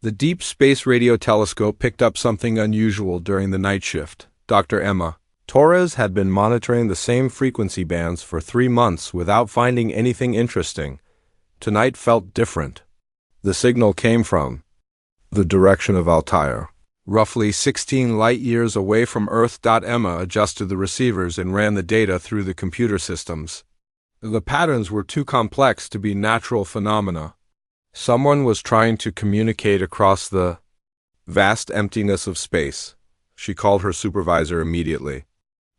The Deep Space Radio Telescope picked up something unusual during the night shift. Dr. Emma Torres had been monitoring the same frequency bands for 3 months without finding anything interesting. Tonight felt different. The signal came from the direction of Altair, roughly 16 light-years away from Earth. Emma adjusted the receivers and ran the data through the computer systems. The patterns were too complex to be natural phenomena. Someone was trying to communicate across the vast emptiness of space. She called her supervisor immediately.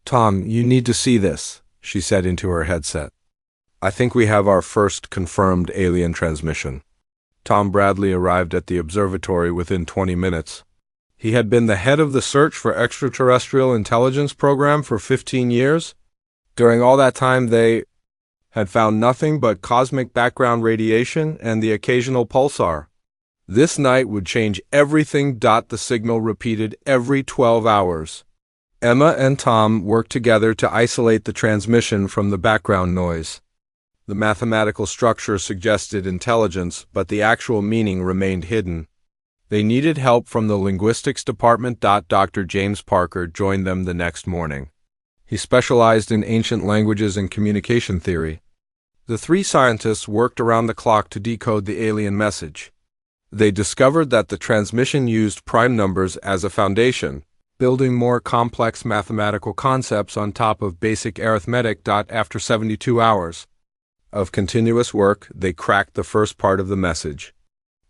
"Tom, you need to see this," she said into her headset. "I think we have our first confirmed alien transmission." Tom Bradley arrived at the observatory within 20 minutes. He had been the head of the Search for Extraterrestrial Intelligence program for 15 years. During all that time, they had found nothing but cosmic background radiation and the occasional pulsar. This night would change everything. The signal repeated every 12 hours. Emma and Tom worked together to isolate the transmission from the background noise. The mathematical structure suggested intelligence, but the actual meaning remained hidden. They needed help from the linguistics department. Dr. James Parker joined them the next morning. He specialized in ancient languages and communication theory. The 3 scientists worked around the clock to decode the alien message. They discovered that the transmission used prime numbers as a foundation, building more complex mathematical concepts on top of basic arithmetic. After 72 hours of continuous work, they cracked the first part of the message.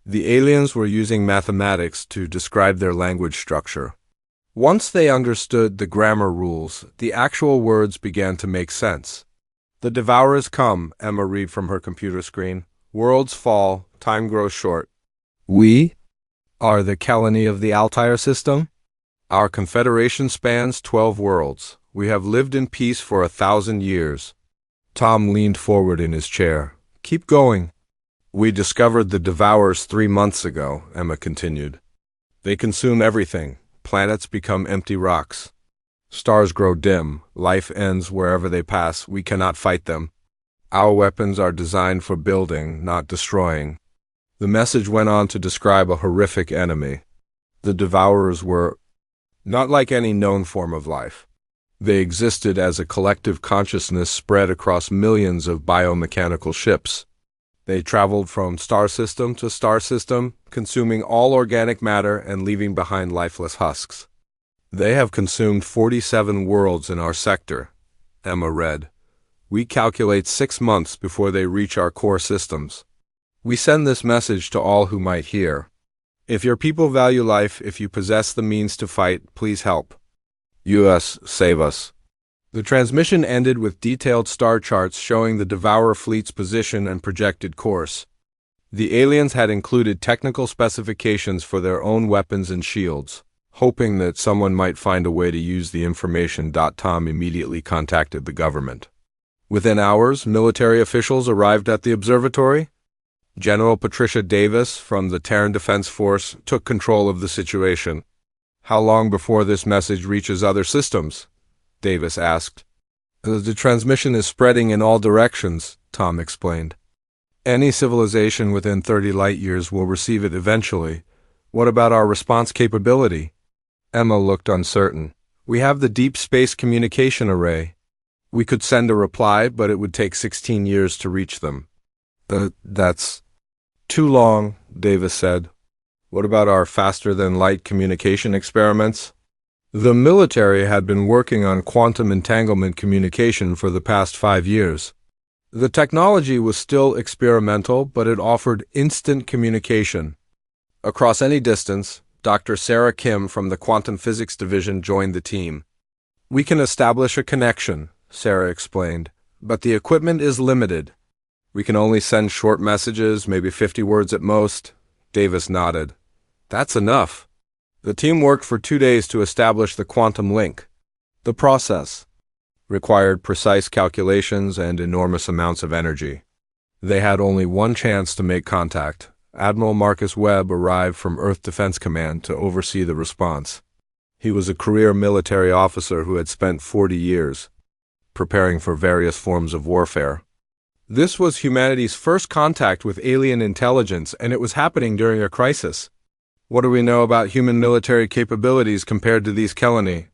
The aliens were using mathematics to describe their language structure. Once they understood the grammar rules, the actual words began to make sense. "The devourers come," Emma read from her computer screen. "Worlds fall, time grows short. We are the colony of the Altair system. Our confederation spans 12 worlds. We have lived in peace for 1,000 years. Tom leaned forward in his chair. "Keep going." "We discovered the devourers 3 months ago," Emma continued. "They consume everything. Planets become empty rocks. Stars grow dim. Life ends wherever they pass. We cannot fight them. Our weapons are designed for building, not destroying." The message went on to describe a horrific enemy. The devourers were not like any known form of life. They existed as a collective consciousness spread across millions of biomechanical ships. They traveled from star system to star system, consuming all organic matter and leaving behind lifeless husks. "They have consumed 47 worlds in our sector," Emma read. "We calculate 6 months before they reach our core systems. We send this message to all who might hear. If your people value life, if you possess the means to fight, please help. U.S. Save us." The transmission ended with detailed star charts showing the Devourer fleet's position and projected course. The aliens had included technical specifications for their own weapons and shields, hoping that someone might find a way to use the information. Tom immediately contacted the government. Within hours, military officials arrived at the observatory. General Patricia Davis from the Terran Defense Force took control of the situation. "How long before this message reaches other systems?" Davis asked. "The transmission is spreading in all directions," Tom explained. "Any civilization within 30 light-years will receive it eventually. What about our response capability?" Emma looked uncertain. "We have the Deep Space Communication Array. We could send a reply, but it would take 16 years to reach them." That's too long," Davis said. "What about our faster-than-light communication experiments?" The military had been working on quantum entanglement communication for the past 5 years. The technology was still experimental, but it offered instant communication across any distance. Dr. Sarah Kim from the Quantum Physics Division joined the team. "We can establish a connection," Sarah explained, "but the equipment is limited. We can only send short messages, maybe 50 words at most." Davis nodded. "That's enough." The team worked for 2 days to establish the quantum link. The process required precise calculations and enormous amounts of energy. They had only one chance to make contact. Admiral Marcus Webb arrived from Earth Defense Command to oversee the response. He was a career military officer who had spent 40 years preparing for various forms of warfare. This was humanity's first contact with alien intelligence, and it was happening during a crisis. What do we know about human military capabilities compared to these Kelani?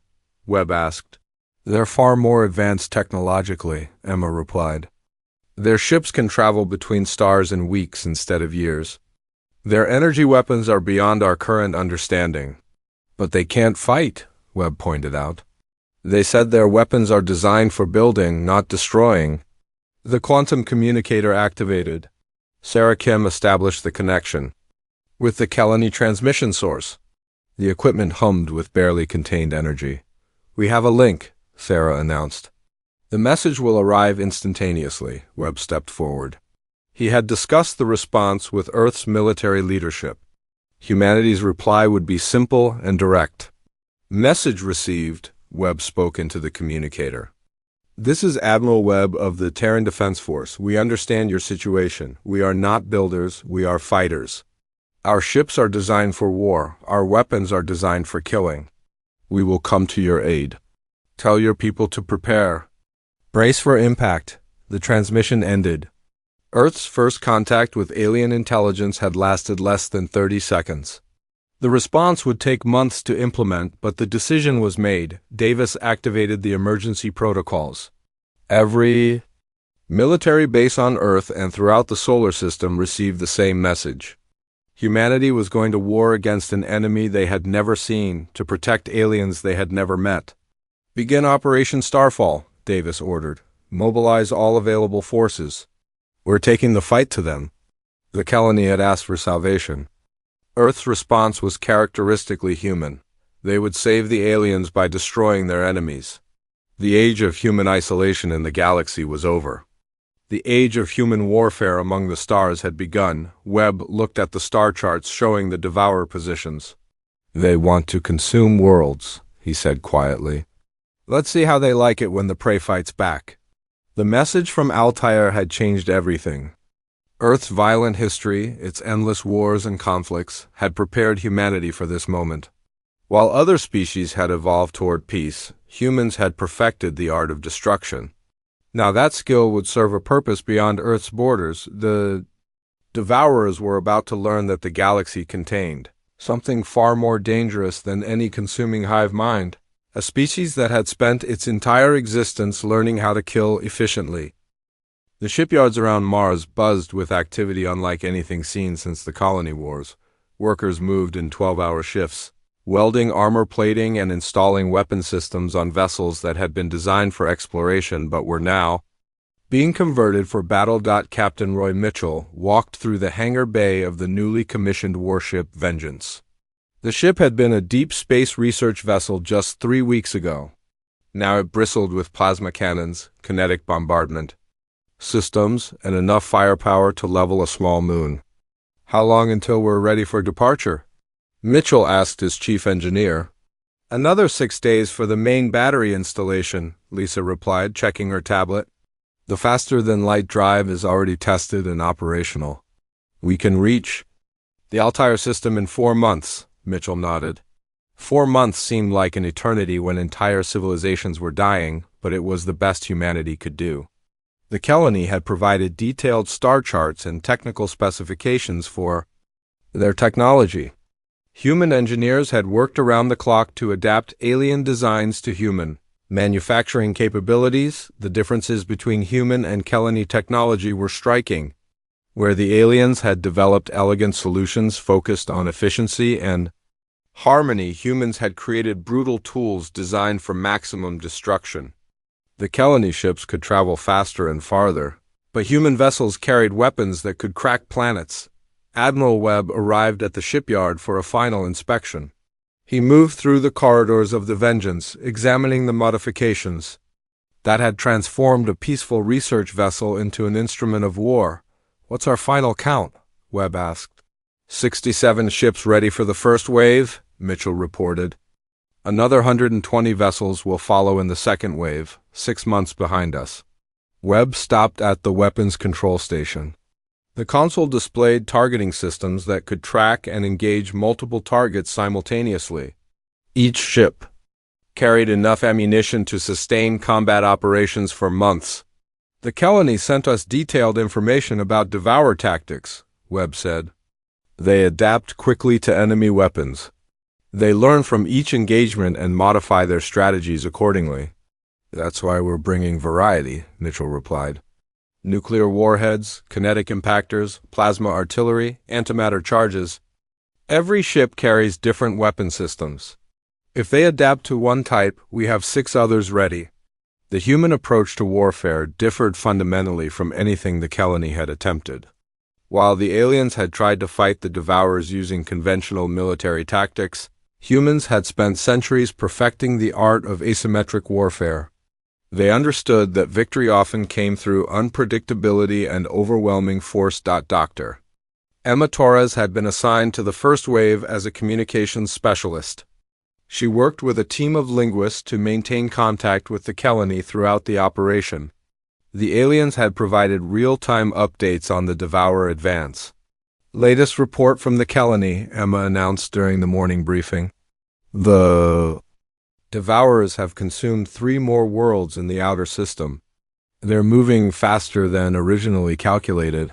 Webb asked. They're far more advanced technologically, Emma replied. Their ships can travel between stars in weeks instead of years. Their energy weapons are beyond our current understanding. But they can't fight, Webb pointed out. They said their weapons are designed for building, not destroying. The quantum communicator activated. Sarah Kim established the connection with the Kelani transmission source. The equipment hummed with barely contained energy. We have a link, Sarah announced. The message will arrive instantaneously, Webb stepped forward. He had discussed the response with Earth's military leadership. Humanity's reply would be simple and direct. Message received, Webb spoke into the communicator. This is Admiral Webb of the Terran Defense Force. We understand your situation. We are not builders, we are fighters. Our ships are designed for war. Our weapons are designed for killing. We will come to your aid. Tell your people to prepare. Brace for impact. The transmission ended. Earth's first contact with alien intelligence had lasted less than 30 seconds. The response would take months to implement, but the decision was made. Davis activated the emergency protocols. Every military base on Earth and throughout the solar system received the same message. Humanity was going to war against an enemy they had never seen, to protect aliens they had never met. Begin Operation Starfall, Davis ordered. Mobilize all available forces. We're taking the fight to them. The Kelani had asked for salvation. Earth's response was characteristically human. They would save the aliens by destroying their enemies. The age of human isolation in the galaxy was over. The age of human warfare among the stars had begun. Webb looked at the star charts showing the Devourer positions. They want to consume worlds, he said quietly. Let's see how they like it when the prey fights back. The message from Altair had changed everything. Earth's violent history, its endless wars and conflicts, had prepared humanity for this moment. While other species had evolved toward peace, humans had perfected the art of destruction. Now that skill would serve a purpose beyond Earth's borders. The Devourers were about to learn that the galaxy contained something far more dangerous than any consuming hive mind, a species that had spent its entire existence learning how to kill efficiently. The shipyards around Mars buzzed with activity unlike anything seen since the colony wars. Workers moved in 12-hour shifts, welding armor plating and installing weapon systems on vessels that had been designed for exploration but were now being converted for battle. Captain Roy Mitchell walked through the hangar bay of the newly commissioned warship Vengeance. The ship had been a deep space research vessel just 3 weeks ago. Now it bristled with plasma cannons, kinetic bombardment systems, and enough firepower to level a small moon. How long until we're ready for departure? Mitchell asked his chief engineer. Another 6 days for the main battery installation, Lisa replied, checking her tablet. The faster-than-light drive is already tested and operational. We can reach the Altair system in 4 months, Mitchell nodded. 4 months seemed like an eternity when entire civilizations were dying, but it was the best humanity could do. The Kelani had provided detailed star charts and technical specifications for their technology. Human engineers had worked around the clock to adapt alien designs to human manufacturing capabilities. The differences between human and Kelani technology were striking. Where the aliens had developed elegant solutions focused on efficiency and harmony, humans had created brutal tools designed for maximum destruction. The Kelani ships could travel faster and farther, but human vessels carried weapons that could crack planets. Admiral Webb arrived at the shipyard for a final inspection. He moved through the corridors of the Vengeance, examining the modifications that had transformed a peaceful research vessel into an instrument of war. What's our final count? Webb asked. 67 ships ready for the first wave, Mitchell reported. Another 120 vessels will follow in the second wave, 6 months behind us. Webb stopped at the weapons control station. The console displayed targeting systems that could track and engage multiple targets simultaneously. Each ship carried enough ammunition to sustain combat operations for months. The Kelani sent us detailed information about Devourer tactics, Webb said. They adapt quickly to enemy weapons. They learn from each engagement and modify their strategies accordingly. That's why we're bringing variety, Mitchell replied. Nuclear warheads, kinetic impactors, plasma artillery, antimatter charges. Every ship carries different weapon systems. If they adapt to one type, we have 6 others ready. The human approach to warfare differed fundamentally from anything the Kelani had attempted. While the aliens had tried to fight the Devourers using conventional military tactics, humans had spent centuries perfecting the art of asymmetric warfare. They understood that victory often came through unpredictability and overwhelming force. Dr. Emma Torres had been assigned to the first wave as a communications specialist. She worked with a team of linguists to maintain contact with the Kelani throughout the operation. The aliens had provided real-time updates on the Devourer advance. Latest report from the Kelani, Emma announced during the morning briefing. The Devourers have consumed 3 more worlds in the outer system. They're moving faster than originally calculated.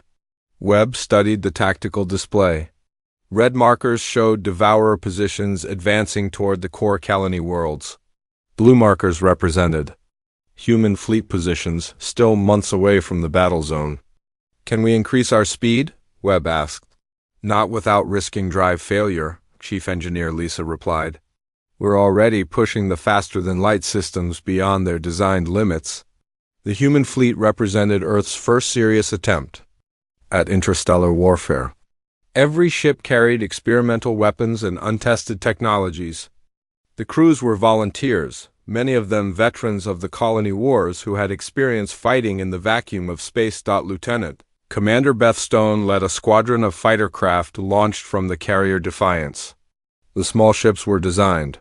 Webb studied the tactical display. Red markers showed Devourer positions advancing toward the core Kelani worlds. Blue markers represented human fleet positions, still months away from the battle zone. Can we increase our speed? Webb asked. Not without risking drive failure, Chief Engineer Lisa replied. We're already pushing the faster-than-light systems beyond their designed limits. The human fleet represented Earth's first serious attempt at interstellar warfare. Every ship carried experimental weapons and untested technologies. The crews were volunteers, many of them veterans of the colony wars who had experience fighting in the vacuum of space. Lieutenant Commander Beth Stone led a squadron of fighter craft launched from the carrier Defiance. The small ships were designed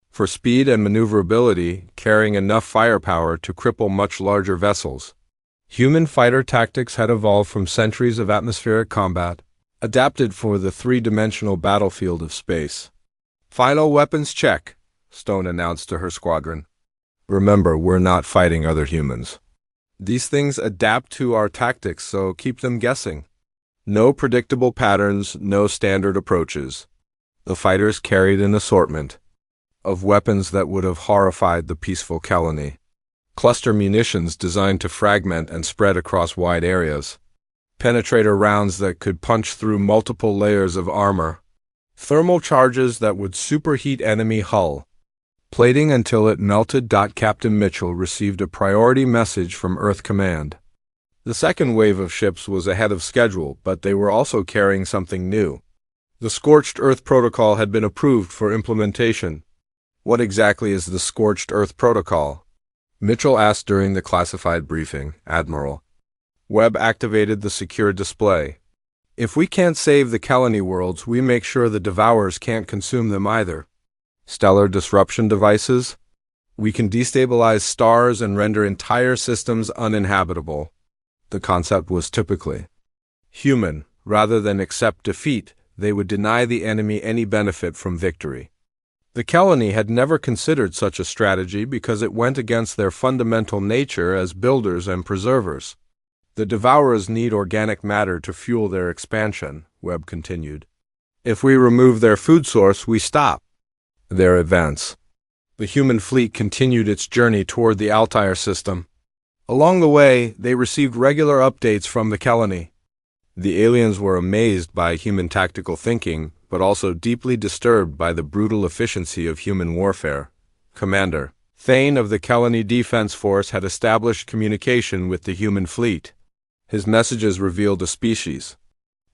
for speed and maneuverability, carrying enough firepower to cripple much larger vessels. Human fighter tactics had evolved from centuries of atmospheric combat, adapted for the 3-dimensional battlefield of space. Final weapons check, Stone announced to her squadron. Remember, we're not fighting other humans. These things adapt to our tactics, so keep them guessing. No predictable patterns, no standard approaches. The fighters carried an assortment of weapons that would have horrified the peaceful Kelani. Cluster munitions designed to fragment and spread across wide areas. Penetrator rounds that could punch through multiple layers of armor. Thermal charges that would superheat enemy hull. Plating until it melted. Captain Mitchell received a priority message from Earth Command. The second wave of ships was ahead of schedule, but they were also carrying something new. The Scorched Earth Protocol had been approved for implementation. What exactly is the Scorched Earth Protocol? Mitchell asked during the classified briefing, Admiral. Webb activated the secure display. If we can't save the Kelani worlds, we make sure the Devourers can't consume them either. Stellar disruption devices? We can destabilize stars and render entire systems uninhabitable. The concept was typically human. Rather than accept defeat, they would deny the enemy any benefit from victory. The Kelani had never considered such a strategy because it went against their fundamental nature as builders and preservers. The Devourers need organic matter to fuel their expansion, Webb continued. If we remove their food source, we stop their advance. The human fleet continued its journey toward the Altair system. Along the way, they received regular updates from the Kelani. The aliens were amazed by human tactical thinking, but also deeply disturbed by the brutal efficiency of human warfare. Commander Thane of the Kelani Defense Force had established communication with the human fleet. His messages revealed a species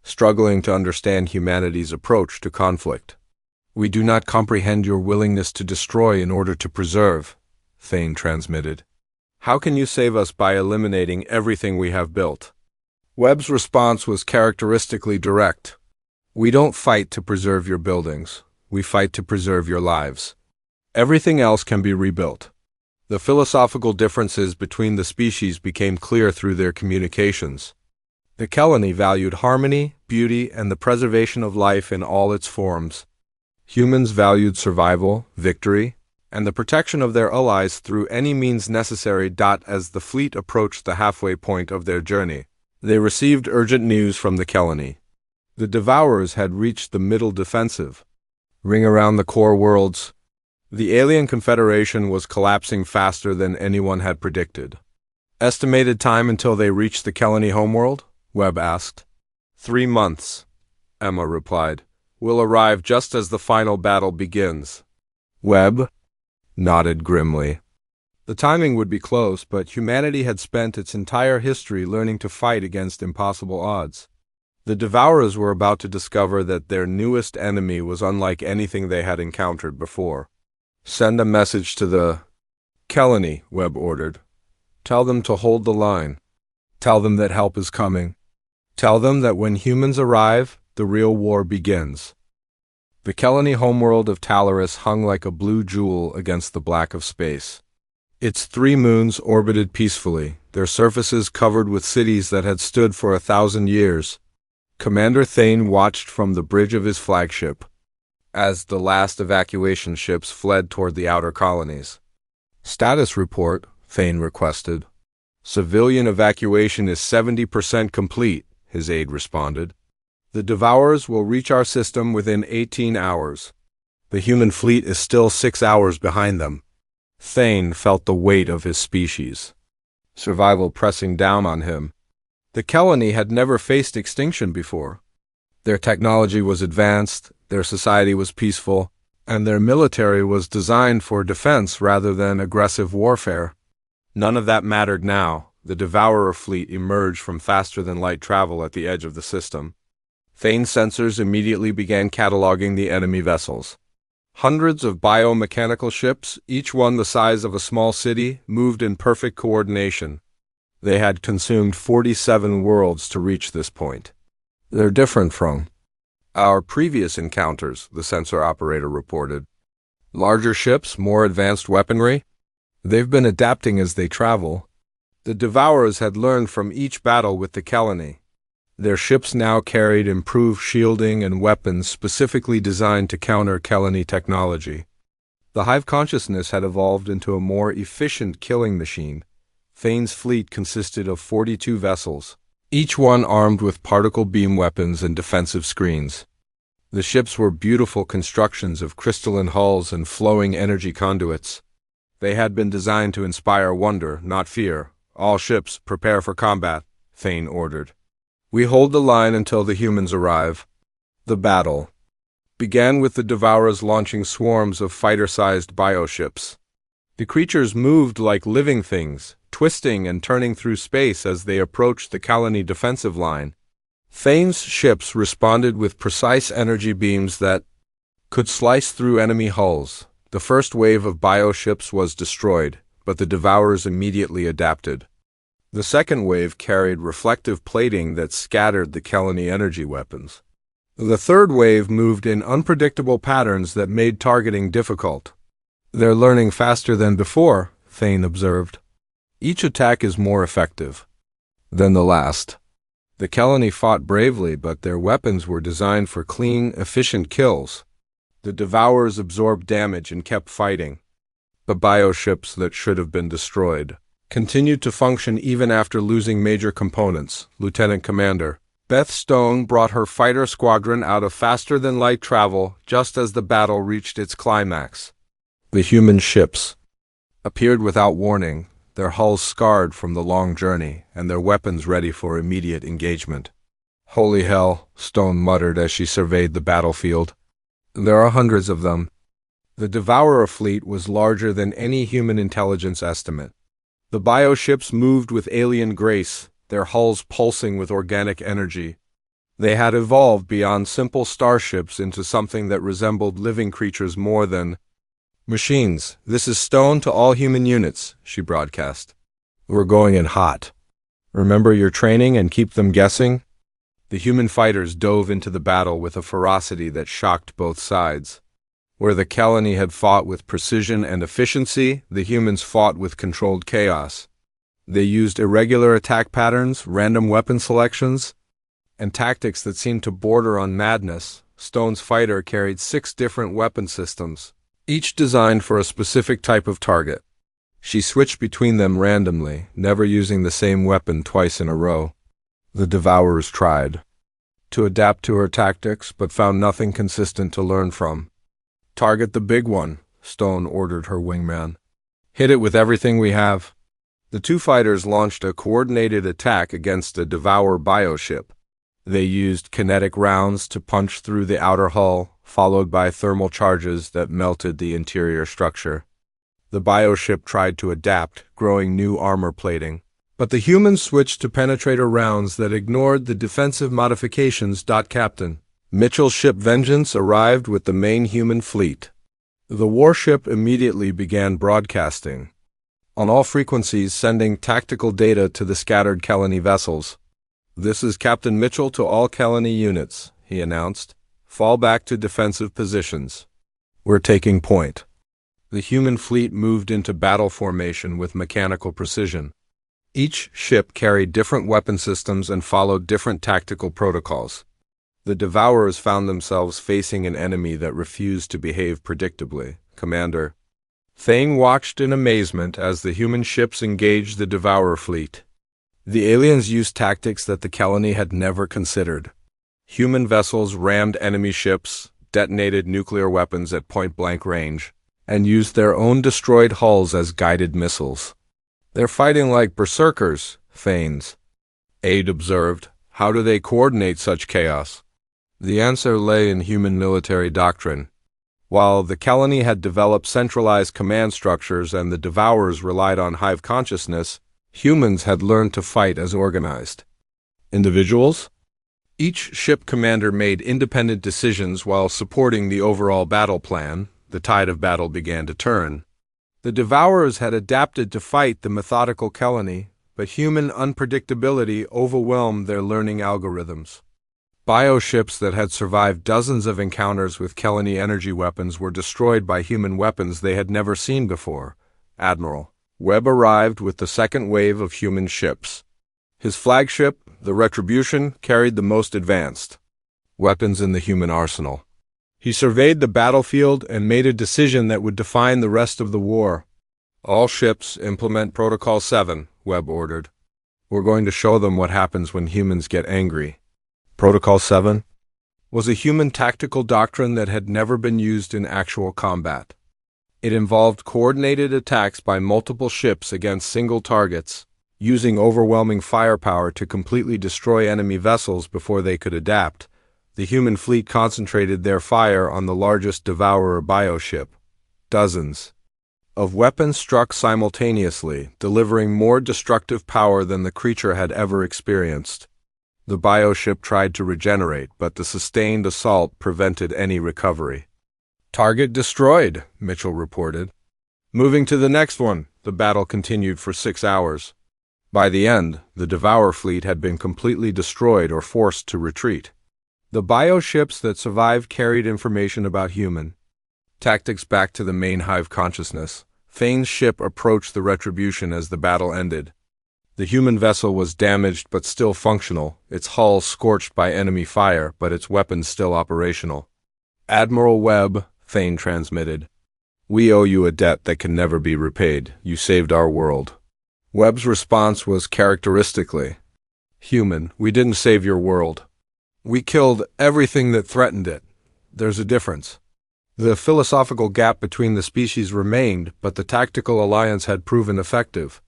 struggling to understand humanity's approach to conflict. We do not comprehend your willingness to destroy in order to preserve, Thane transmitted. How can you save us by eliminating everything we have built? Webb's response was characteristically direct. We don't fight to preserve your buildings. We fight to preserve your lives. Everything else can be rebuilt. The philosophical differences between the species became clear through their communications. The Kelani valued harmony, beauty, and the preservation of life in all its forms. Humans valued survival, victory, and the protection of their allies through any means necessary. As the fleet approached the halfway point of their journey, they received urgent news from the Kelani. The Devourers had reached the middle defensive ring around the core worlds. The alien confederation was collapsing faster than anyone had predicted. Estimated time until they reached the Kelani homeworld? Webb asked. 3 months, Emma replied. We'll arrive just as the final battle begins. Webb nodded grimly. The timing would be close, but humanity had spent its entire history learning to fight against impossible odds. The Devourers were about to discover that their newest enemy was unlike anything they had encountered before. Send a message to the Kelani, Webb ordered. Tell them to hold the line. Tell them that help is coming. Tell them that when humans arrive, the real war begins. The Kelani homeworld of Talaris hung like a blue jewel against the black of space. Its 3 moons orbited peacefully, their surfaces covered with cities that had stood for 1,000 years. Commander Thane watched from the bridge of his flagship as the last evacuation ships fled toward the outer colonies. Status report, Thane requested. Civilian evacuation is 70% complete, his aide responded. The Devourers will reach our system within 18 hours. The human fleet is still 6 hours behind them. Thane felt the weight of his species, survival pressing down on him. The Kelani had never faced extinction before. Their technology was advanced, their society was peaceful, and their military was designed for defense rather than aggressive warfare. None of that mattered now. The Devourer fleet emerged from faster-than-light travel at the edge of the system. Thane's sensors immediately began cataloging the enemy vessels. Hundreds of biomechanical ships, each one the size of a small city, moved in perfect coordination. They had consumed 47 worlds to reach this point. They're different from our previous encounters, the sensor operator reported. Larger ships, more advanced weaponry. They've been adapting as they travel. The Devourers had learned from each battle with the Kelani. Their ships now carried improved shielding and weapons specifically designed to counter Kelani technology. The Hive consciousness had evolved into a more efficient killing machine. Thane's fleet consisted of 42 vessels, each one armed with particle beam weapons and defensive screens. The ships were beautiful constructions of crystalline hulls and flowing energy conduits. They had been designed to inspire wonder, not fear. All ships, prepare for combat, Thane ordered. We hold the line until the humans arrive. The battle began with the Devourers launching swarms of fighter-sized bioships. The creatures moved like living things, twisting and turning through space as they approached the Kelani defensive line. Thane's ships responded with precise energy beams that could slice through enemy hulls. The first wave of bioships was destroyed, but the Devourers immediately adapted. The second wave carried reflective plating that scattered the Kelani energy weapons. The third wave moved in unpredictable patterns that made targeting difficult. They're learning faster than before, Thane observed. Each attack is more effective than the last. The Kelani fought bravely, but their weapons were designed for clean, efficient kills. The Devourers absorbed damage and kept fighting. The bioships that should have been destroyed continued to function even after losing major components, Lieutenant Commander. Beth Stone brought her fighter squadron out of faster-than-light travel just as the battle reached its climax. The human ships appeared without warning, their hulls scarred from the long journey and their weapons ready for immediate engagement. Holy hell, Stone muttered as she surveyed the battlefield. There are hundreds of them. The Devourer fleet was larger than any human intelligence estimate. The bioships moved with alien grace, their hulls pulsing with organic energy. They had evolved beyond simple starships into something that resembled living creatures more than machines. This is Stone to all human units, she broadcast. We're going in hot. Remember your training and keep them guessing? The human fighters dove into the battle with a ferocity that shocked both sides. Where the Kelani had fought with precision and efficiency, the humans fought with controlled chaos. They used irregular attack patterns, random weapon selections, and tactics that seemed to border on madness. Stone's fighter carried 6 different weapon systems, each designed for a specific type of target. She switched between them randomly, never using the same weapon twice in a row. The Devourers tried to adapt to her tactics, but found nothing consistent to learn from. "Target the big one," Stone ordered her wingman. "Hit it with everything we have." The two fighters launched a coordinated attack against a Devourer bioship. They used kinetic rounds to punch through the outer hull, followed by thermal charges that melted the interior structure. The bioship tried to adapt, growing new armor plating, but the humans switched to penetrator rounds that ignored the defensive modifications. Captain Mitchell's ship Vengeance arrived with the main human fleet. The warship immediately began broadcasting on all frequencies, sending tactical data to the scattered Kelani vessels. "This is Captain Mitchell to all Kelani units," he announced. "Fall back to defensive positions. We're taking point." The human fleet moved into battle formation with mechanical precision. Each ship carried different weapon systems and followed different tactical protocols. The Devourers found themselves facing an enemy that refused to behave predictably. Commander Thane watched in amazement as the human ships engaged the Devourer fleet. The aliens used tactics that the Kelani had never considered. Human vessels rammed enemy ships, detonated nuclear weapons at point-blank range, and used their own destroyed hulls as guided missiles. "They're fighting like berserkers," Thanes Aide observed. "How do they coordinate such chaos?" The answer lay in human military doctrine. While the Kelani had developed centralized command structures and the Devourers relied on hive consciousness, humans had learned to fight as organized individuals. Each ship commander made independent decisions while supporting the overall battle plan. The tide of battle began to turn. The Devourers had adapted to fight the methodical Kelani, but human unpredictability overwhelmed their learning algorithms. Bioships that had survived dozens of encounters with Kelani energy weapons were destroyed by human weapons they had never seen before. Admiral Webb arrived with the second wave of human ships. His flagship, the Retribution, carried the most advanced weapons in the human arsenal. He surveyed the battlefield and made a decision that would define the rest of the war. "All ships implement Protocol 7, Webb ordered. "We're going to show them what happens when humans get angry." Protocol 7 was a human tactical doctrine that had never been used in actual combat. It involved coordinated attacks by multiple ships against single targets, using overwhelming firepower to completely destroy enemy vessels before they could adapt. The human fleet concentrated their fire on the largest Devourer bioship. Dozens of weapons struck simultaneously, delivering more destructive power than the creature had ever experienced. The bioship tried to regenerate, but the sustained assault prevented any recovery. "Target destroyed," Mitchell reported. Moving to the next one, the battle continued for 6 hours. By the end, the Devourer fleet had been completely destroyed or forced to retreat. The bioships that survived carried information about human tactics back to the main hive consciousness. Fane's ship approached the Retribution as the battle ended. The human vessel was damaged but still functional, its hull scorched by enemy fire, but its weapons still operational. "Admiral Webb," Thane transmitted, "we owe you a debt that can never be repaid. You saved our world." Webb's response was characteristically human. "We didn't save your world. We killed everything that threatened it. There's a difference." The philosophical gap between the species remained, but the tactical alliance had proven effective.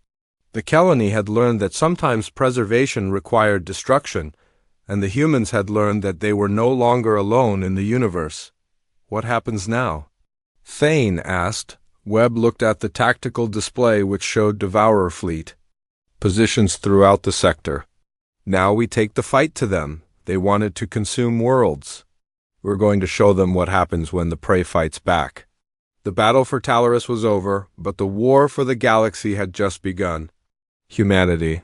The Kelani had learned that sometimes preservation required destruction, and the humans had learned that they were no longer alone in the universe. "What happens now?" Thane asked. Webb looked at the tactical display which showed Devourer fleet positions throughout the sector. "Now we take the fight to them. They wanted to consume worlds. We're going to show them what happens when the prey fights back." The battle for Talaris was over, but the war for the galaxy had just begun. Humanity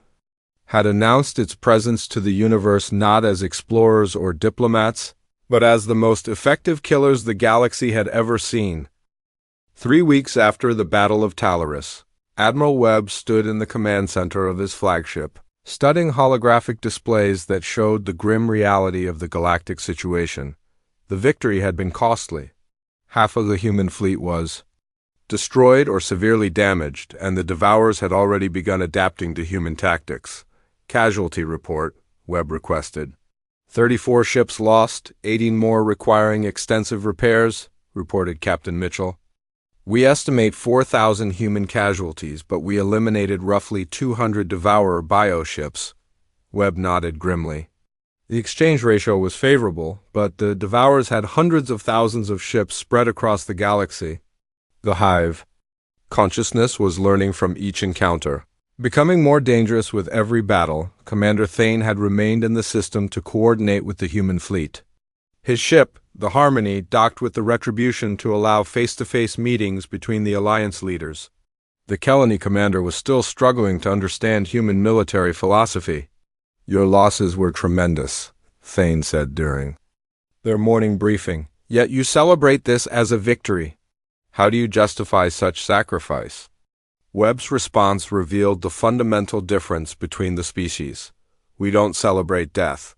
had announced its presence to the universe not as explorers or diplomats, but as the most effective killers the galaxy had ever seen. 3 weeks after the Battle of Talaris, Admiral Webb stood in the command center of his flagship, studying holographic displays that showed the grim reality of the galactic situation. The victory had been costly. Half of the human fleet was destroyed or severely damaged, and the Devourers had already begun adapting to human tactics. "Casualty report," Webb requested. 34 ships lost, 18 more requiring extensive repairs, reported Captain Mitchell. We estimate 4,000 human casualties, but we eliminated roughly 200 Devourer bioships. Webb nodded grimly. The exchange ratio was favorable, but the Devourers had hundreds of thousands of ships spread across the galaxy. The Hive. Consciousness was learning from each encounter. Becoming more dangerous with every battle, Commander Thane had remained in the system to coordinate with the human fleet. His ship, the Harmony, docked with the Retribution to allow face-to-face meetings between the Alliance leaders. The Kelani commander was still struggling to understand human military philosophy. Your losses were tremendous, Thane said during their morning briefing, yet you celebrate this as a victory. How do you justify such sacrifice? Webb's response revealed the fundamental difference between the species. We don't celebrate death.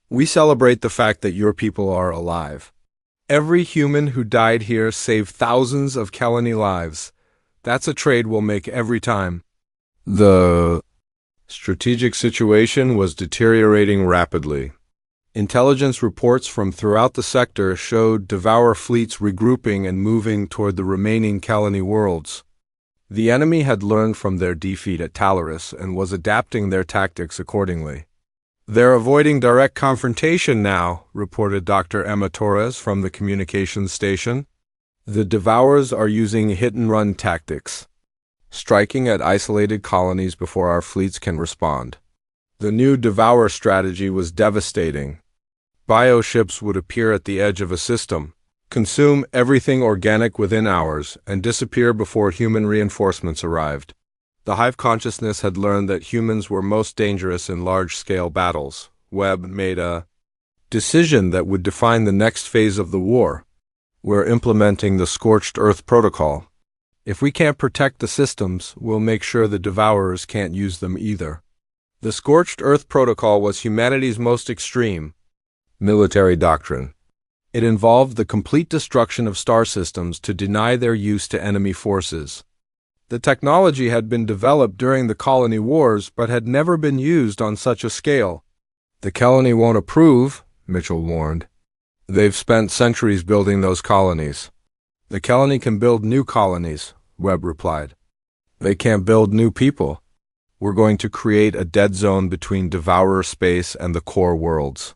We celebrate the fact that your people are alive. Every human who died here saved thousands of Kelani lives. That's a trade we'll make every time. The strategic situation was deteriorating rapidly. Intelligence reports from throughout the sector showed Devourer fleets regrouping and moving toward the remaining Kelani worlds. The enemy had learned from their defeat at Talaris and was adapting their tactics accordingly. They're avoiding direct confrontation now, reported Dr. Emma Torres from the communications station. The Devourers are using hit-and-run tactics, striking at isolated colonies before our fleets can respond. The new Devourer strategy was devastating. Bioships would appear at the edge of a system, consume everything organic within hours, and disappear before human reinforcements arrived. The Hive consciousness had learned that humans were most dangerous in large-scale battles. Webb made a decision that would define the next phase of the war. We're implementing the Scorched Earth Protocol. If we can't protect the systems, we'll make sure the Devourers can't use them either. The Scorched Earth Protocol was humanity's most extreme military doctrine. It involved the complete destruction of star systems to deny their use to enemy forces. The technology had been developed during the colony wars but had never been used on such a scale. The Kelani won't approve, Mitchell warned. They've spent centuries building those colonies. The Kelani can build new colonies, Webb replied. They can't build new people. We're going to create a dead zone between Devourer space and the core worlds.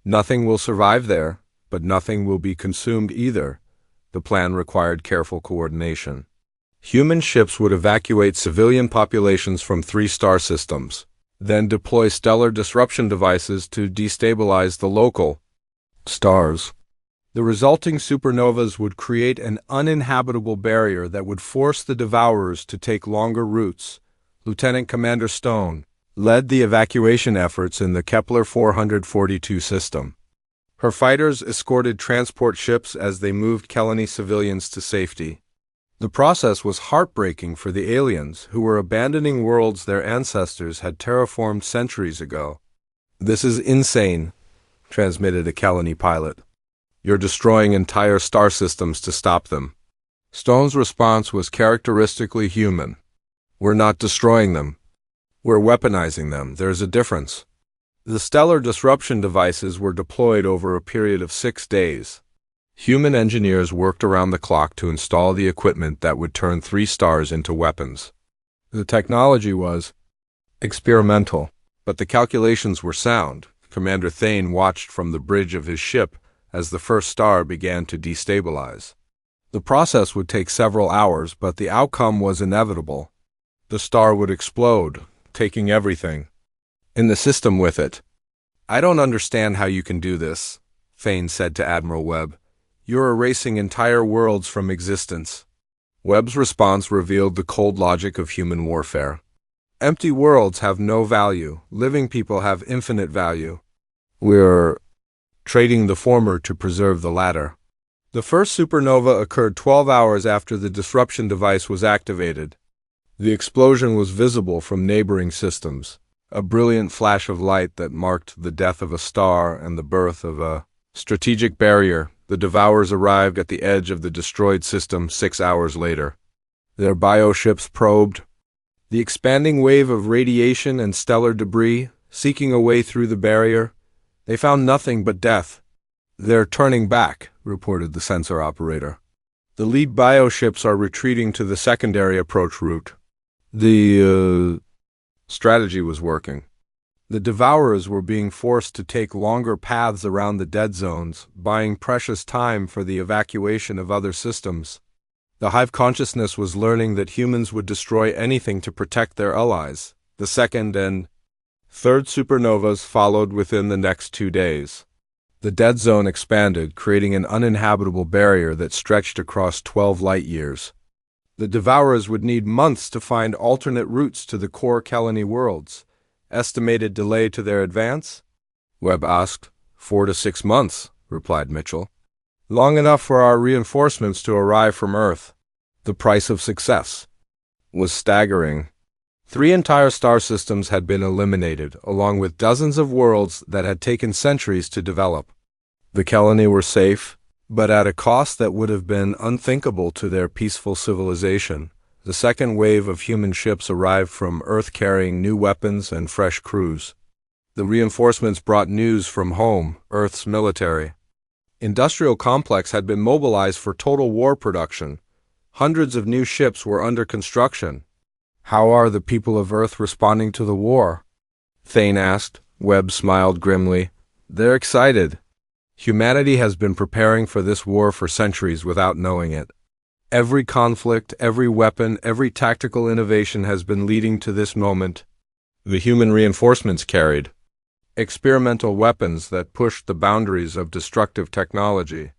Nothing will survive there, but nothing will be consumed either. The plan required careful coordination. Human ships would evacuate civilian populations from 3 star systems, then deploy stellar disruption devices to destabilize the local stars. The resulting supernovas would create an uninhabitable barrier that would force the Devourers to take longer routes. Lieutenant Commander Stone led the evacuation efforts in the Kepler 442 system. Her fighters escorted transport ships as they moved Kelani civilians to safety. The process was heartbreaking for the aliens, who were abandoning worlds their ancestors had terraformed centuries ago. This is insane, transmitted a Kelani pilot. You're destroying entire star systems to stop them. Stone's response was characteristically human. We're not destroying them. We're weaponizing them. There's a difference. The stellar disruption devices were deployed over a period of 6 days. Human engineers worked around the clock to install the equipment that would turn 3 stars into weapons. The technology was experimental, but the calculations were sound. Commander Thane watched from the bridge of his ship as the first star began to destabilize. The process would take several hours, but the outcome was inevitable. The star would explode, taking everything in the system with it. I don't understand how you can do this, Thane said to Admiral Webb. You're erasing entire worlds from existence. Webb's response revealed the cold logic of human warfare. Empty worlds have no value. Living people have infinite value. We're trading the former to preserve the latter. The first supernova occurred 12 hours after the disruption device was activated. The explosion was visible from neighboring systems, a brilliant flash of light that marked the death of a star and the birth of a strategic barrier. The Devourers arrived at the edge of the destroyed system 6 hours later. Their bioships probed the expanding wave of radiation and stellar debris, seeking a way through the barrier. They found nothing but death. They're turning back, reported the sensor operator. The lead bioships are retreating to the secondary approach route. The strategy was working. The Devourers were being forced to take longer paths around the dead zones, buying precious time for the evacuation of other systems. The Hive consciousness was learning that humans would destroy anything to protect their allies. The second and third supernovas followed within the next 2 days. The dead zone expanded, creating an uninhabitable barrier that stretched across 12 light years. The Devourers would need months to find alternate routes to the core Kelani worlds. Estimated delay to their advance? Webb asked. 4 to 6 months, replied Mitchell. Long enough for our reinforcements to arrive from Earth. The price of success was staggering. 3 entire star systems had been eliminated, along with dozens of worlds that had taken centuries to develop. The Kelani were safe, but at a cost that would have been unthinkable to their peaceful civilization. The second wave of human ships arrived from Earth carrying new weapons and fresh crews. The reinforcements brought news from home, Earth's military. Industrial complex had been mobilized for total war production. Hundreds of new ships were under construction. How are the people of Earth responding to the war? Thane asked. Webb smiled grimly. They're excited. Humanity has been preparing for this war for centuries without knowing it. Every conflict, every weapon, every tactical innovation has been leading to this moment. The human reinforcements carried experimental weapons that pushed the boundaries of destructive technology.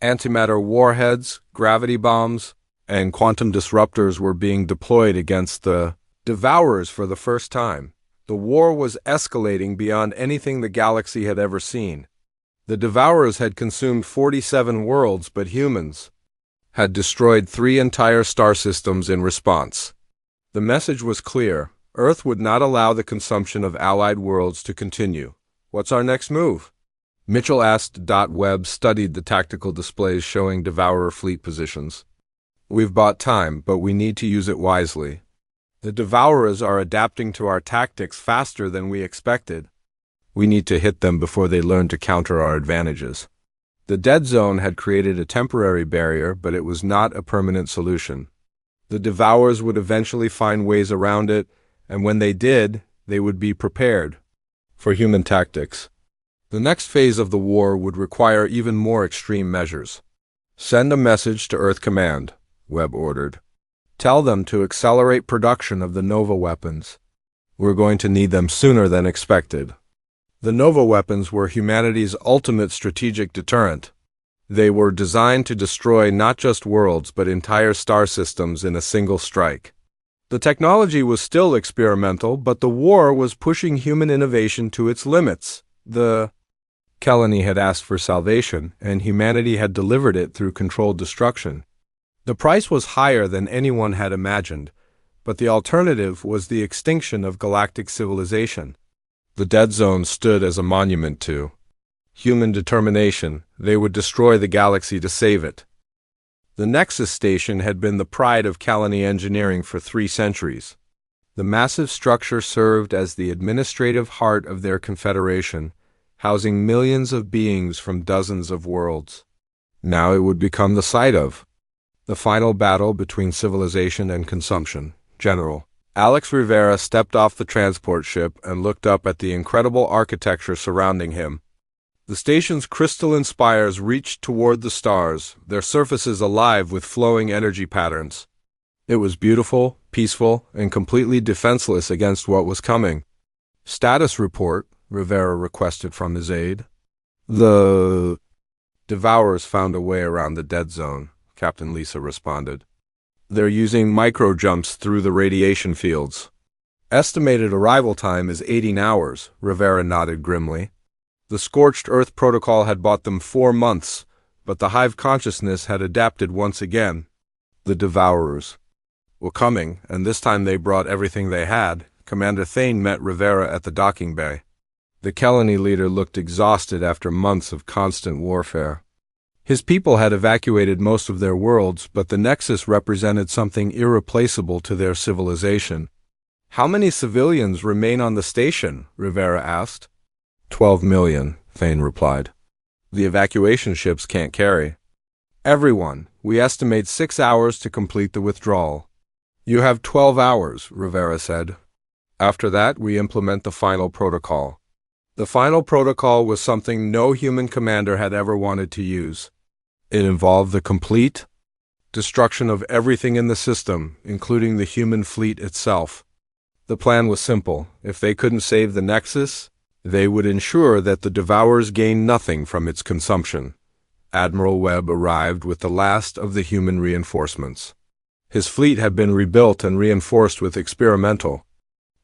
Antimatter warheads, gravity bombs, and quantum disruptors were being deployed against the Devourers for the first time. The war was escalating beyond anything the galaxy had ever seen. The Devourers had consumed 47 worlds, but humans had destroyed 3 entire star systems in response. The message was clear. Earth would not allow the consumption of allied worlds to continue. What's our next move? Mitchell asked. Webb studied the tactical displays showing Devourer fleet positions. We've bought time, but we need to use it wisely. The Devourers are adapting to our tactics faster than we expected. We need to hit them before they learn to counter our advantages. The dead zone had created a temporary barrier, but it was not a permanent solution. The Devourers would eventually find ways around it, and when they did, they would be prepared for human tactics. The next phase of the war would require even more extreme measures. Send a message to Earth Command, Webb ordered. Tell them to accelerate production of the Nova weapons. We're going to need them sooner than expected. The Nova weapons were humanity's ultimate strategic deterrent. They were designed to destroy not just worlds but entire star systems in a single strike. The technology was still experimental, but the war was pushing human innovation to its limits. The Kelani had asked for salvation, and humanity had delivered it through controlled destruction. The price was higher than anyone had imagined, but the alternative was the extinction of galactic civilization. The dead zone stood as a monument to human determination. They would destroy the galaxy to save it. The Nexus Station had been the pride of Kelani engineering for 3 centuries. The massive structure served as the administrative heart of their confederation, housing millions of beings from dozens of worlds. Now it would become the site of the final battle between civilization and consumption. General Alex Rivera stepped off the transport ship and looked up at the incredible architecture surrounding him. The station's crystalline spires reached toward the stars, their surfaces alive with flowing energy patterns. It was beautiful, peaceful, and completely defenseless against what was coming. Status report, Rivera requested from his aide. The Devourers found a way around the dead zone, Captain Lisa responded. They're using micro-jumps through the radiation fields. Estimated arrival time is 18 hours, Rivera nodded grimly. The Scorched Earth Protocol had bought them 4 months, but the Hive consciousness had adapted once again. The Devourers were coming, and this time they brought everything they had. Commander Thane met Rivera at the docking bay. The Kelani leader looked exhausted after months of constant warfare. His people had evacuated most of their worlds, but the Nexus represented something irreplaceable to their civilization. How many civilians remain on the station? Rivera asked. 12 million, Thane replied. The evacuation ships can't carry. Everyone, we estimate 6 hours to complete the withdrawal. You have 12 hours, Rivera said. After that, we implement the final protocol. The final protocol was something no human commander had ever wanted to use. It involved the complete destruction of everything in the system, including the human fleet itself. The plan was simple. If they couldn't save the Nexus, they would ensure that the Devourers gained nothing from its consumption. Admiral Webb arrived with the last of the human reinforcements. His fleet had been rebuilt and reinforced with experimental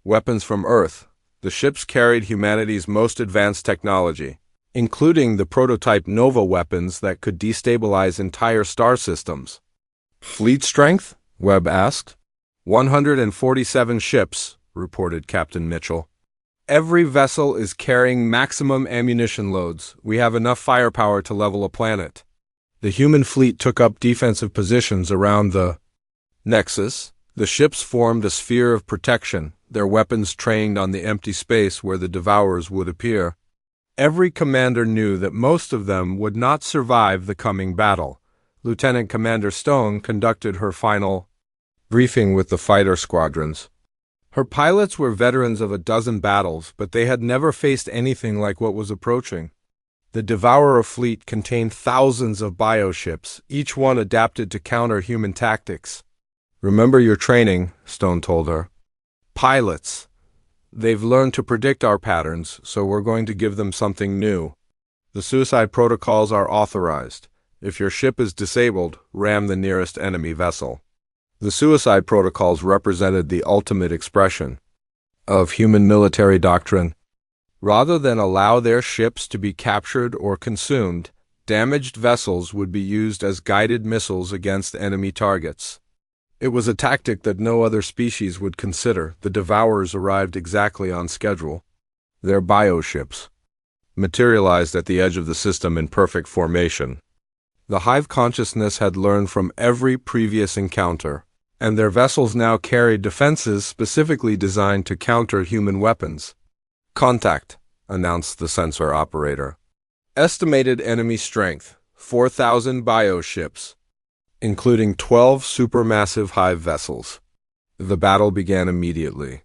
weapons from Earth. The ships carried humanity's most advanced technology, including the prototype Nova weapons that could destabilize entire star systems. Fleet strength? Webb asked. 147 ships, reported Captain Mitchell. Every vessel is carrying maximum ammunition loads. We have enough firepower to level a planet. The human fleet took up defensive positions around the Nexus. The ships formed a sphere of protection, their weapons trained on the empty space where the Devourers would appear. Every commander knew that most of them would not survive the coming battle. Lieutenant Commander Stone conducted her final briefing with the fighter squadrons. Her pilots were veterans of a dozen battles, but they had never faced anything like what was approaching. The Devourer fleet contained thousands of bioships, each one adapted to counter human tactics. Remember your training, Stone told her. Pilots. They've learned to predict our patterns, so we're going to give them something new. The suicide protocols are authorized. If your ship is disabled, ram the nearest enemy vessel. The suicide protocols represented the ultimate expression of human military doctrine. Rather than allow their ships to be captured or consumed, damaged vessels would be used as guided missiles against enemy targets. It was a tactic that no other species would consider. The Devourers arrived exactly on schedule. Their bioships materialized at the edge of the system in perfect formation. The Hive consciousness had learned from every previous encounter, and their vessels now carried defenses specifically designed to counter human weapons. Contact, announced the sensor operator. Estimated enemy strength, 4,000 bioships, including 12 supermassive Hive vessels. The battle began immediately.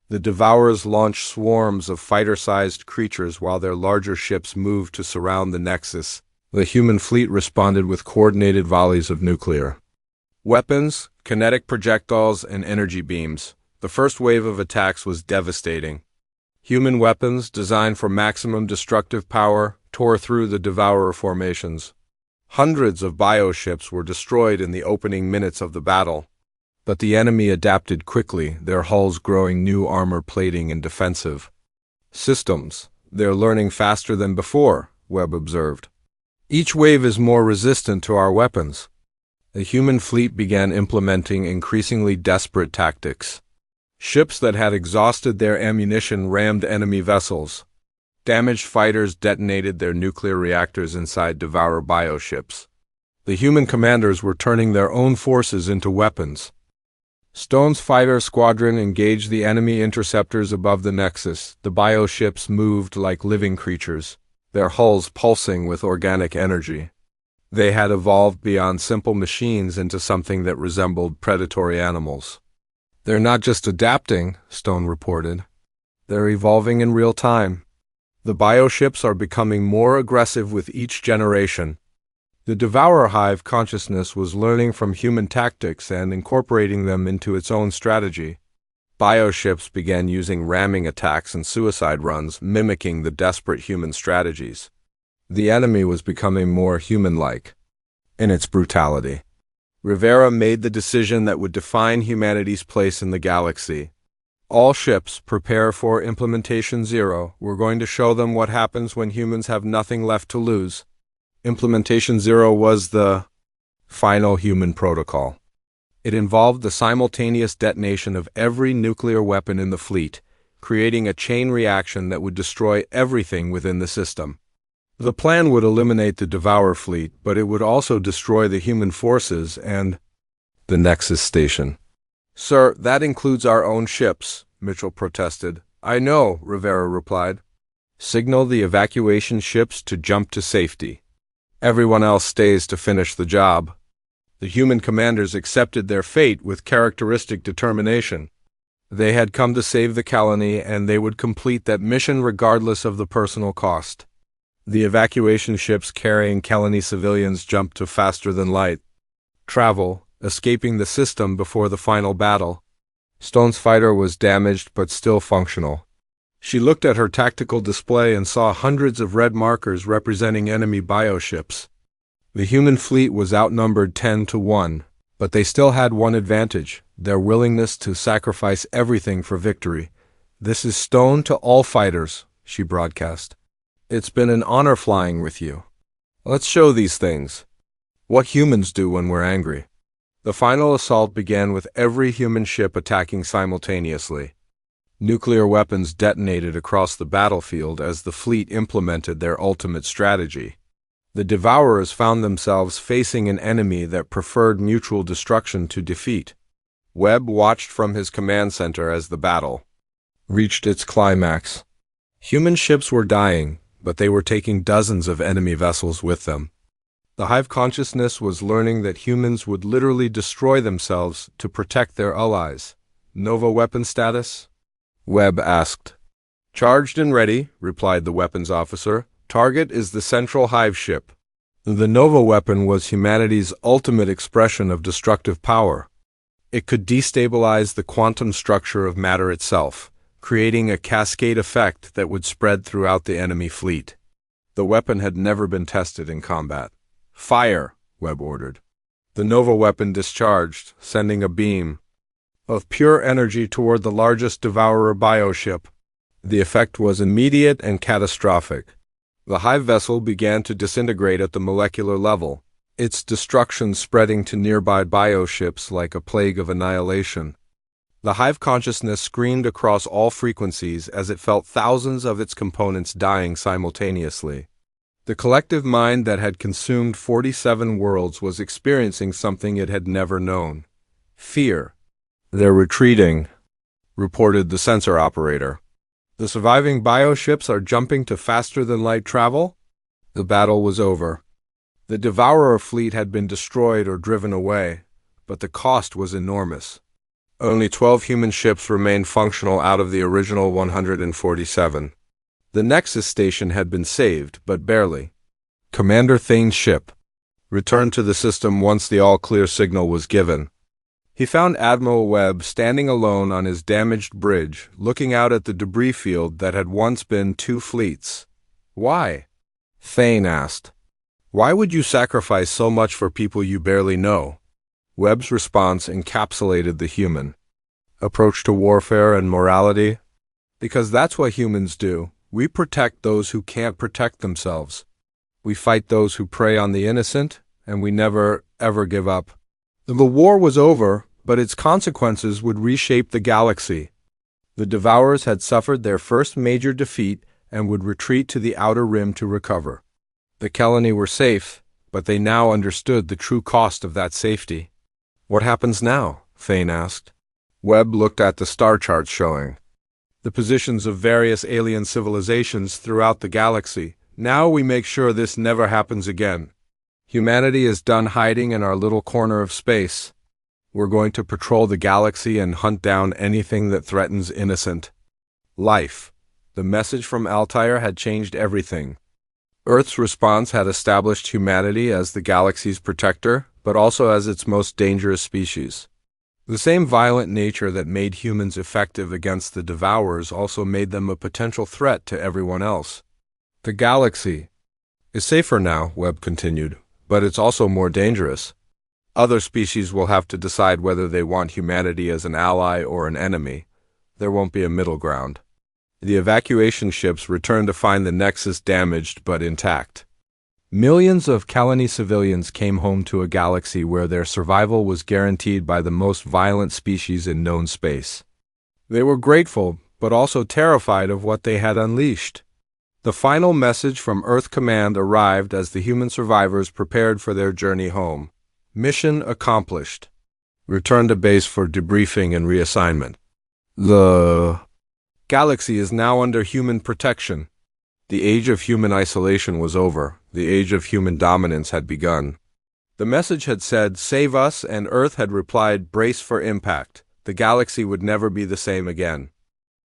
The Devourers launched swarms of fighter-sized creatures while their larger ships moved to surround the Nexus. The human fleet responded with coordinated volleys of nuclear weapons, kinetic projectiles, and energy beams. The first wave of attacks was devastating. Human weapons, designed for maximum destructive power, tore through the Devourer formations. Hundreds of bioships were destroyed in the opening minutes of the battle. But the enemy adapted quickly, their hulls growing new armor plating and defensive systems. They're learning faster than before, Webb observed. Each wave is more resistant to our weapons. The human fleet began implementing increasingly desperate tactics. Ships that had exhausted their ammunition rammed enemy vessels. Damaged fighters detonated their nuclear reactors inside Devourer bioships. The human commanders were turning their own forces into weapons. Stone's fighter squadron engaged the enemy interceptors above the Nexus. The bioships moved like living creatures, their hulls pulsing with organic energy. They had evolved beyond simple machines into something that resembled predatory animals. They're not just adapting, Stone reported. They're evolving in real time. The bioships are becoming more aggressive with each generation. The Devourer Hive consciousness was learning from human tactics and incorporating them into its own strategy. Bioships began using ramming attacks and suicide runs, mimicking the desperate human strategies. The enemy was becoming more human-like in its brutality. Rivera made the decision that would define humanity's place in the galaxy. All ships, prepare for Implementation 0. We're going to show them what happens when humans have nothing left to lose. Implementation 0 was the final human protocol. It involved the simultaneous detonation of every nuclear weapon in the fleet, creating a chain reaction that would destroy everything within the system. The plan would eliminate the Devourer fleet, but it would also destroy the human forces and the Nexus station. Sir, that includes our own ships, Mitchell protested. I know, Rivera replied. Signal the evacuation ships to jump to safety. Everyone else stays to finish the job. The human commanders accepted their fate with characteristic determination. They had come to save the colony, and they would complete that mission regardless of the personal cost. The evacuation ships carrying colony civilians jumped to faster-than-light travel, escaping the system before the final battle. Stone's fighter was damaged but still functional. She looked at her tactical display and saw hundreds of red markers representing enemy bioships. The human fleet was outnumbered 10-1, but they still had one advantage: their willingness to sacrifice everything for victory. "This is Stone to all fighters," she broadcast. "It's been an honor flying with you. Let's show these things. What humans do when we're angry." The final assault began with every human ship attacking simultaneously. Nuclear weapons detonated across the battlefield as the fleet implemented their ultimate strategy. The Devourers found themselves facing an enemy that preferred mutual destruction to defeat. Webb watched from his command center as the battle reached its climax. Human ships were dying, but they were taking dozens of enemy vessels with them. The Hive consciousness was learning that humans would literally destroy themselves to protect their allies. "Nova weapon status?" Webb asked. "Charged and ready," replied the weapons officer. "Target is the central Hive ship." The Nova weapon was humanity's ultimate expression of destructive power. It could destabilize the quantum structure of matter itself, creating a cascade effect that would spread throughout the enemy fleet. The weapon had never been tested in combat. "Fire," Webb ordered. The Nova weapon discharged, sending a beam of pure energy toward the largest Devourer bioship. The effect was immediate and catastrophic. The Hive vessel began to disintegrate at the molecular level, its destruction spreading to nearby bioships like a plague of annihilation. The Hive consciousness screamed across all frequencies as it felt thousands of its components dying simultaneously. The collective mind that had consumed 47 worlds was experiencing something it had never known: fear. "They're retreating," reported the sensor operator. "The surviving bioships are jumping to faster-than-light travel?" The battle was over. The Devourer fleet had been destroyed or driven away, but the cost was enormous. Only 12 human ships remained functional out of the original 147. The Nexus station had been saved, but barely. Commander Thane's ship returned to the system once the all-clear signal was given. He found Admiral Webb standing alone on his damaged bridge, looking out at the debris field that had once been two fleets. "Why?" Thane asked. "Why would you sacrifice so much for people you barely know?" Webb's response encapsulated the human approach to warfare and morality. "Because that's what humans do. We protect those who can't protect themselves. We fight those who prey on the innocent, and we never, ever give up." The war was over, but its consequences would reshape the galaxy. The Devourers had suffered their first major defeat and would retreat to the outer rim to recover. The colony were safe, but they now understood the true cost of that safety. "What happens now?" Thane asked. Webb looked at the star charts showing the positions of various alien civilizations throughout the galaxy. "Now we make sure this never happens again. Humanity is done hiding in our little corner of space. We're going to patrol the galaxy and hunt down anything that threatens innocent life." The message from Altair had changed everything. Earth's response had established humanity as the galaxy's protector, but also as its most dangerous species. The same violent nature that made humans effective against the Devourers also made them a potential threat to everyone else. "The galaxy is safer now," Webb continued, "but it's also more dangerous. Other species will have to decide whether they want humanity as an ally or an enemy. There won't be a middle ground." The evacuation ships returned to find the Nexus damaged but intact. Millions of colony civilians came home to a galaxy where their survival was guaranteed by the most violent species in known space. They were grateful, but also terrified of what they had unleashed. The final message from Earth Command arrived as the human survivors prepared for their journey home. Mission accomplished. Return to base for debriefing and reassignment. The galaxy is now under human protection. The age of human isolation was over. The age of human dominance had begun. The message had said, "Save us," and Earth had replied, "Brace for impact." The galaxy would never be the same again.